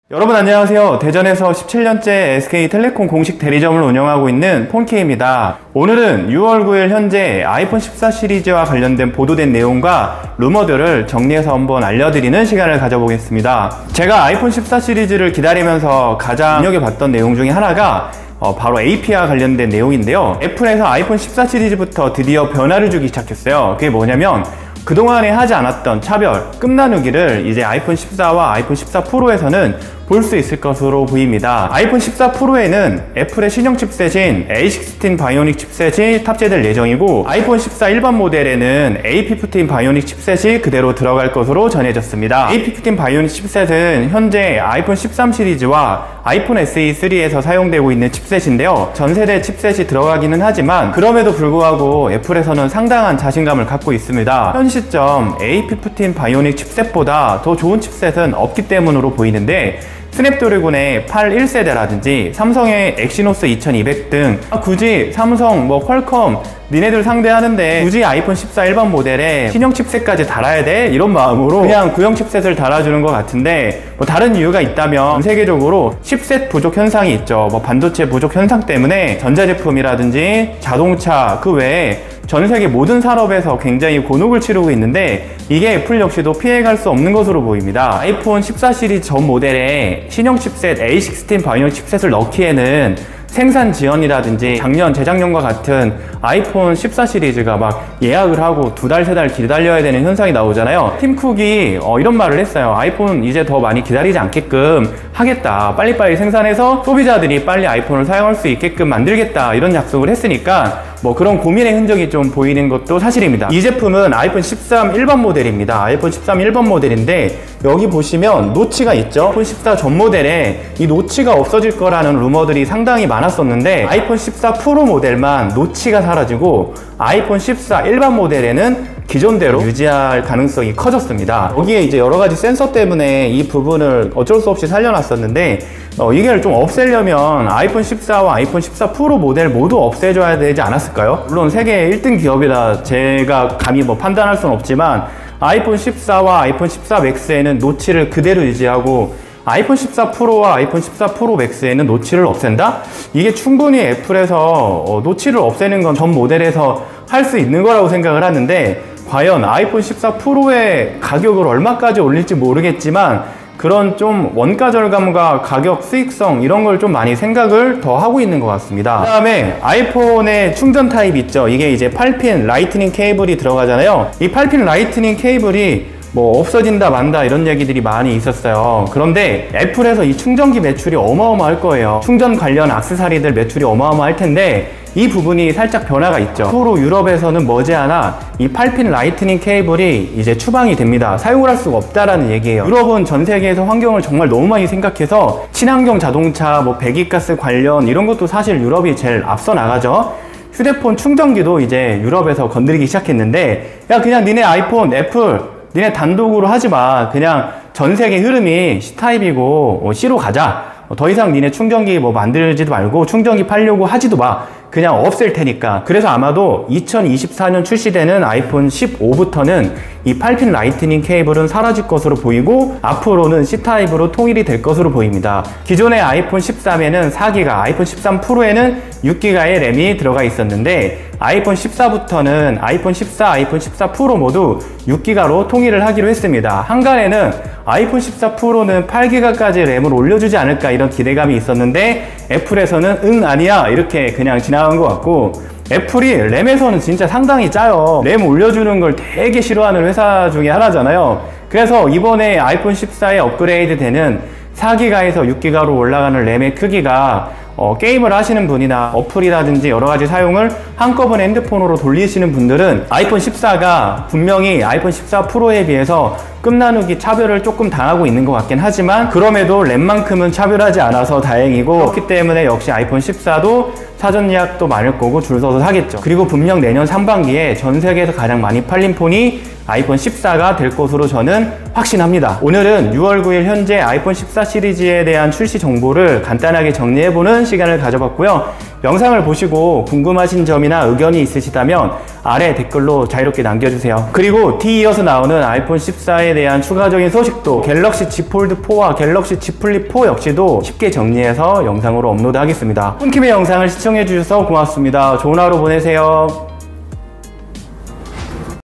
여러분 안녕하세요. 대전에서 17년째 SK텔레콤 공식 대리점을 운영하고 있는 폰케이입니다. 오늘은 6월 9일 현재 아이폰 14 시리즈와 관련된 보도된 내용과 루머들을 정리해서 한번 알려드리는 시간을 가져보겠습니다. 제가 아이폰 14 시리즈를 기다리면서 가장 눈여겨봤던 내용 중에 하나가 바로 AP와 관련된 내용인데요. 애플에서 아이폰 14 시리즈부터 드디어 변화를 주기 시작했어요. 그게 뭐냐면 그동안에 하지 않았던 차별, 끝나누기를 이제 아이폰 14와 아이폰 14 프로에서는 볼 수 있을 것으로 보입니다. 아이폰 14 프로에는 애플의 신형 칩셋인 A16 바이오닉 칩셋이 탑재될 예정이고, 아이폰 14 일반 모델에는 A15 바이오닉 칩셋이 그대로 들어갈 것으로 전해졌습니다. A15 바이오닉 칩셋은 현재 아이폰 13 시리즈와 아이폰 SE3에서 사용되고 있는 칩셋인데요. 전세대 칩셋이 들어가기는 하지만 그럼에도 불구하고 애플에서는 상당한 자신감을 갖고 있습니다. 현 시점 A15 바이오닉 칩셋보다 더 좋은 칩셋은 없기 때문으로 보이는데, 스냅드래곤의 8 1세대라든지 삼성의 엑시노스 2200 등 굳이 삼성, 퀄컴 니네들 상대하는데 굳이 아이폰 14 일반 모델에 신형 칩셋까지 달아야 돼? 이런 마음으로 그냥 구형 칩셋을 달아주는 것 같은데, 다른 이유가 있다면 세계적으로 칩셋 부족 현상이 있죠. 반도체 부족 현상 때문에 전자제품이라든지 자동차 그 외에 전 세계 모든 산업에서 굉장히 곤혹을 치르고 있는데, 이게 애플 역시도 피해갈 수 없는 것으로 보입니다. 아이폰 14 시리즈 전 모델에 신형 칩셋 A16 바이오닉 칩셋을 넣기에는 생산 지연이라든지 작년, 재작년과 같은 아이폰 14 시리즈가 막 예약을 하고 2달, 3달 기다려야 되는 현상이 나오잖아요. 팀 쿡이 이런 말을 했어요. 아이폰 이제 더 많이 기다리지 않게끔 하겠다. 빨리빨리 생산해서 소비자들이 빨리 아이폰을 사용할 수 있게끔 만들겠다. 이런 약속을 했으니까 그런 고민의 흔적이 좀 보이는 것도 사실입니다. 이 제품은 아이폰 13 일반 모델입니다. 아이폰 13 일반 모델인데 여기 보시면 노치가 있죠. 아이폰 14 전 모델에 이 노치가 없어질 거라는 루머들이 상당히 많았었는데, 아이폰 14 프로 모델만 노치가 사라지고 아이폰 14 일반 모델에는 기존대로 유지할 가능성이 커졌습니다. 여기에 이제 여러가지 센서 때문에 이 부분을 어쩔 수 없이 살려놨었는데, 이걸 좀 없애려면 아이폰 14와 아이폰 14 프로 모델 모두 없애줘야 되지 않았을까요? 물론 세계 1등 기업이라 제가 감히 판단할 수는 없지만, 아이폰 14와 아이폰 14 맥스에는 노치를 그대로 유지하고 아이폰 14 프로와 아이폰 14 프로 맥스에는 노치를 없앤다? 이게 충분히 애플에서 노치를 없애는 건 전 모델에서 할 수 있는 거라고 생각을 하는데, 과연 아이폰 14 프로의 가격을 얼마까지 올릴지 모르겠지만 그런 좀 원가 절감과 가격 수익성 이런 걸 좀 많이 생각을 더 하고 있는 것 같습니다. 그 다음에 아이폰의 충전 타입 있죠. 이게 이제 8핀 라이트닝 케이블이 들어가잖아요. 이 8핀 라이트닝 케이블이 없어진다 만다 이런 얘기들이 많이 있었어요. 그런데 애플에서 이 충전기 매출이 어마어마할 거예요. 충전 관련 액세서리들 매출이 어마어마할 텐데 이 부분이 살짝 변화가 있죠. 앞으로 유럽에서는 머지않아 이 8핀 라이트닝 케이블이 이제 추방이 됩니다. 사용을 할 수가 없다라는 얘기예요. 유럽은 전 세계에서 환경을 정말 너무 많이 생각해서 친환경 자동차, 배기가스 관련 이런 것도 사실 유럽이 제일 앞서 나가죠. 휴대폰 충전기도 이제 유럽에서 건드리기 시작했는데, 야 그냥 니네 아이폰, 애플 니네 단독으로 하지 마. 그냥 전 세계 흐름이 C타입이고 C로 가자. 더 이상 니네 충전기 만들지도 말고 충전기 팔려고 하지도 마. 그냥 없앨 테니까. 그래서 아마도 2024년 출시되는 아이폰 15부터는 이 8핀 라이트닝 케이블은 사라질 것으로 보이고 앞으로는 C타입으로 통일이 될 것으로 보입니다. 기존의 아이폰 13에는 4기가, 아이폰 13 프로에는 6기가의 램이 들어가 있었는데 아이폰 14부터는 아이폰 14, 아이폰 14 프로 모두 6기가로 통일을 하기로 했습니다. 한간에는 아이폰 14 프로는 8기가까지 램을 올려주지 않을까 이런 기대감이 있었는데 애플에서는 응 아니야 이렇게 그냥 지나간 것 같고, 애플이 램에서는 진짜 상당히 짜요. 램 올려주는 걸 되게 싫어하는 회사 중에 하나잖아요. 그래서 이번에 아이폰 14에 업그레이드 되는 4기가에서 6기가로 올라가는 램의 크기가 게임을 하시는 분이나 어플이라든지 여러가지 사용을 한꺼번에 핸드폰으로 돌리시는 분들은 아이폰 14가 분명히 아이폰 14 프로에 비해서 끝나누기 차별을 조금 당하고 있는 것 같긴 하지만 그럼에도 램만큼은 차별하지 않아서 다행이고, 그렇기 때문에 역시 아이폰 14도 사전 예약도 많을 거고 줄 서서 사겠죠. 그리고 분명 내년 상반기에 전 세계에서 가장 많이 팔린 폰이 아이폰 14가 될 것으로 저는 확신합니다. 오늘은 6월 9일 현재 아이폰 14 시리즈에 대한 출시 정보를 간단하게 정리해보는 시간을 가져봤고요. 영상을 보시고 궁금하신 점이나 의견이 있으시다면 아래 댓글로 자유롭게 남겨주세요. 그리고 뒤이어서 나오는 아이폰 14에 대한 추가적인 소식도 갤럭시 Z 폴드4와 갤럭시 Z 플립4 역시도 쉽게 정리해서 영상으로 업로드하겠습니다. 폰킴의 영상을 시청해주셔서 고맙습니다. 좋은 하루 보내세요.